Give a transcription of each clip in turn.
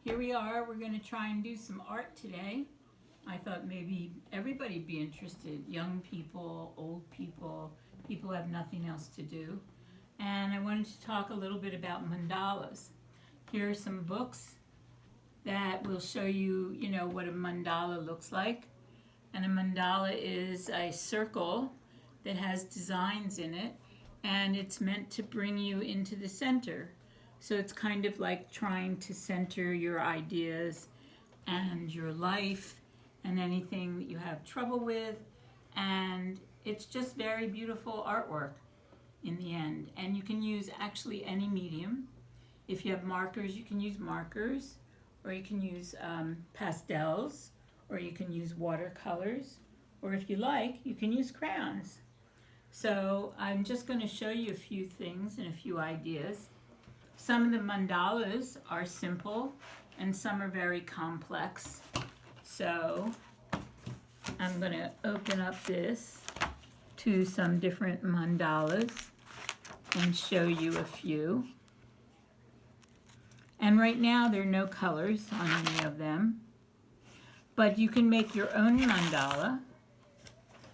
Here we are. We're going to try and do some art today. I thought maybe everybody'd be interested. Young people, old people, people who have nothing else to do. And I wanted to talk a little bit about mandalas. Here are some books that will show you, what a mandala looks like. And a mandala is a circle that has designs in it, and it's meant to bring you into the center. So it's kind of like trying to center your ideas and your life and anything that you have trouble with. And it's just very beautiful artwork in the end. And you can use actually any medium. If you have markers, you can use markers, or you can use pastels, or you can use watercolors, or if you like, you can use crayons. So I'm just going to show you a few things and a few ideas. Some of the mandalas are simple and some are very complex. So I'm going to open up this to some different mandalas and show you a few. And right now there are no colors on any of them, but you can make your own mandala.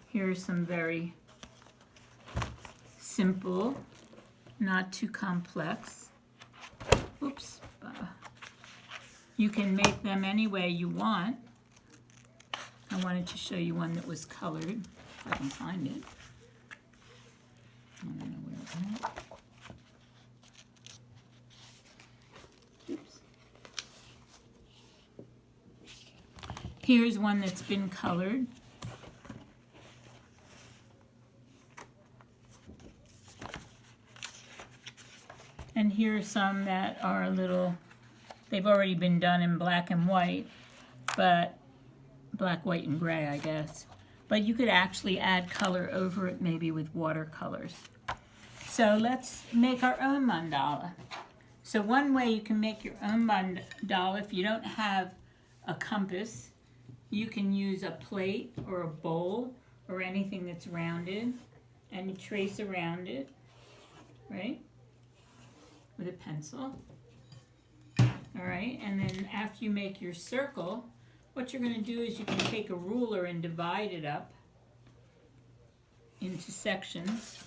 Here's some very simple, not too complex. Oops. You can make them any way you want. I wanted to show you one that was colored, if I can find it. I don't know where it's at. Oops. Here's one that's been colored. And here are some that are a little, they've already been done in black and white, but black, white, and gray, I guess. But you could actually add color over it, maybe with watercolors. So let's make our own mandala. So one way you can make your own mandala, if you don't have a compass, you can use a plate or a bowl or anything that's rounded, and you trace around it, right? With a pencil. All right, and then after you make your circle, what you're going to do is you can take a ruler and divide it up into sections.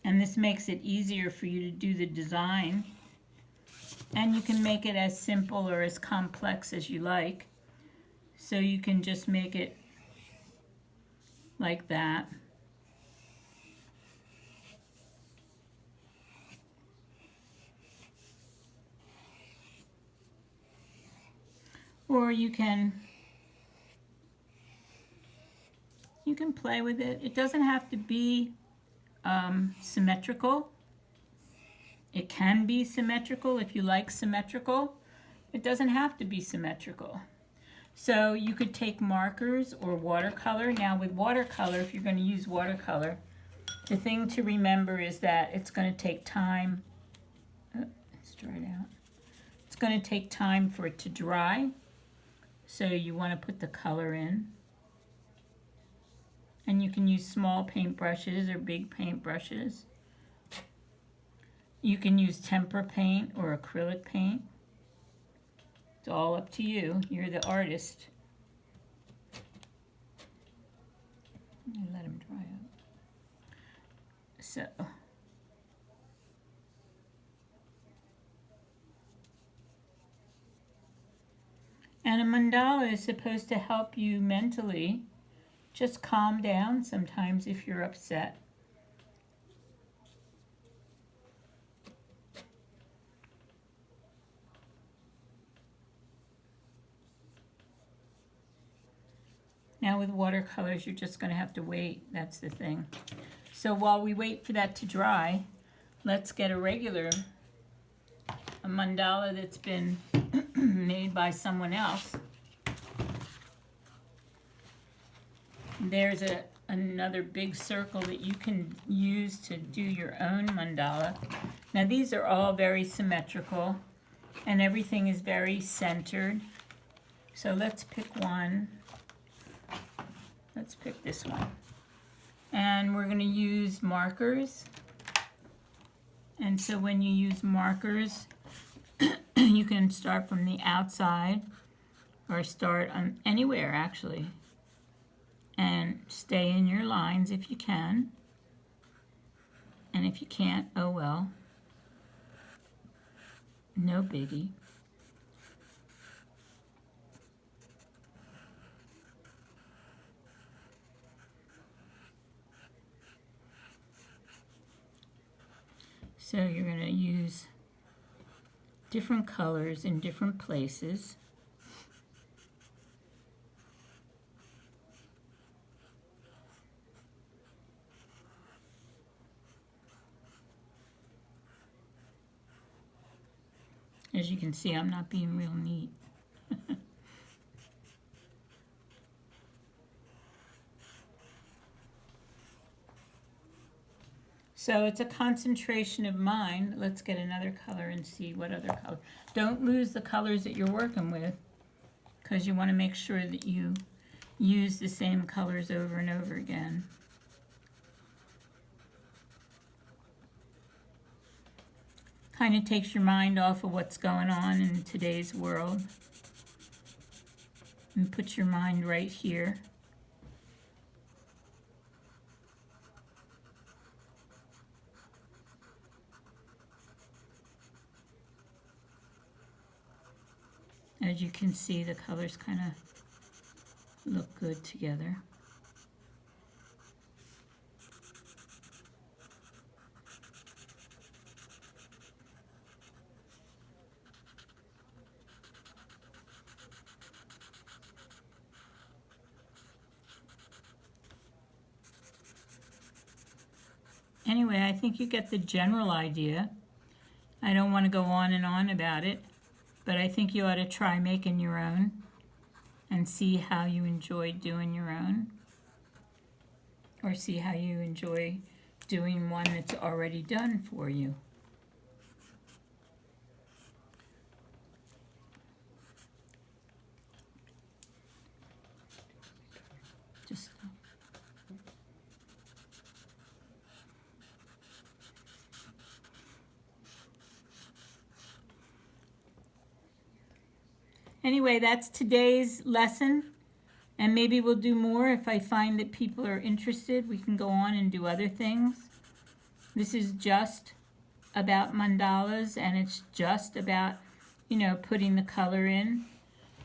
And this makes it easier for you to do the design. And you can make it as simple or as complex as you like. So you can just make it like that. Or you can play with it. It doesn't have to be symmetrical. It can be symmetrical if you like symmetrical. It doesn't have to be symmetrical. So you could take markers or watercolor. Now with watercolor, if you're going to use watercolor, the thing to remember is that it's going to take time. Let's dry it out. It's going to take time for it to dry. So you want to put the color in. And you can use small paintbrushes or big paintbrushes. You can use tempera paint or acrylic paint. It's all up to you. You're the artist. Let them dry out. So. And a mandala is supposed to help you mentally just calm down sometimes if you're upset. Now with watercolors, you're just going to have to wait. That's the thing. So while we wait for that to dry, let's get a mandala that's been made by someone else. There's another big circle that you can use to do your own mandala. Now these are all very symmetrical and everything is very centered. So let's pick one. Let's pick this one. And we're going to use markers. And so when you use markers, you can start from the outside or start on anywhere actually, and stay in your lines if you can, and if you can't, oh well, no biggie. So you're going to use different colors in different places. As you can see, I'm not being real neat. So it's a concentration of mind. Let's get another color and see what other color. Don't lose the colors that you're working with, because you want to make sure that you use the same colors over and over again. Kind of takes your mind off of what's going on in today's world and puts your mind right here. As you can see, the colors kind of look good together. Anyway, I think you get the general idea. I don't want to go on and on about it, but I think you ought to try making your own and see how you enjoy doing your own, or see how you enjoy doing one that's already done for you. Just anyway, that's today's lesson, and maybe we'll do more if I find that people are interested. We can go on and do other things. This is just about mandalas, and it's just about, you know, putting the color in,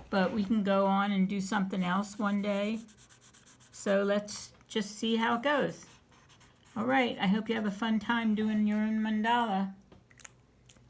but we can go on and do something else one day. So let's just see how it goes. All right, I hope you have a fun time doing your own mandala.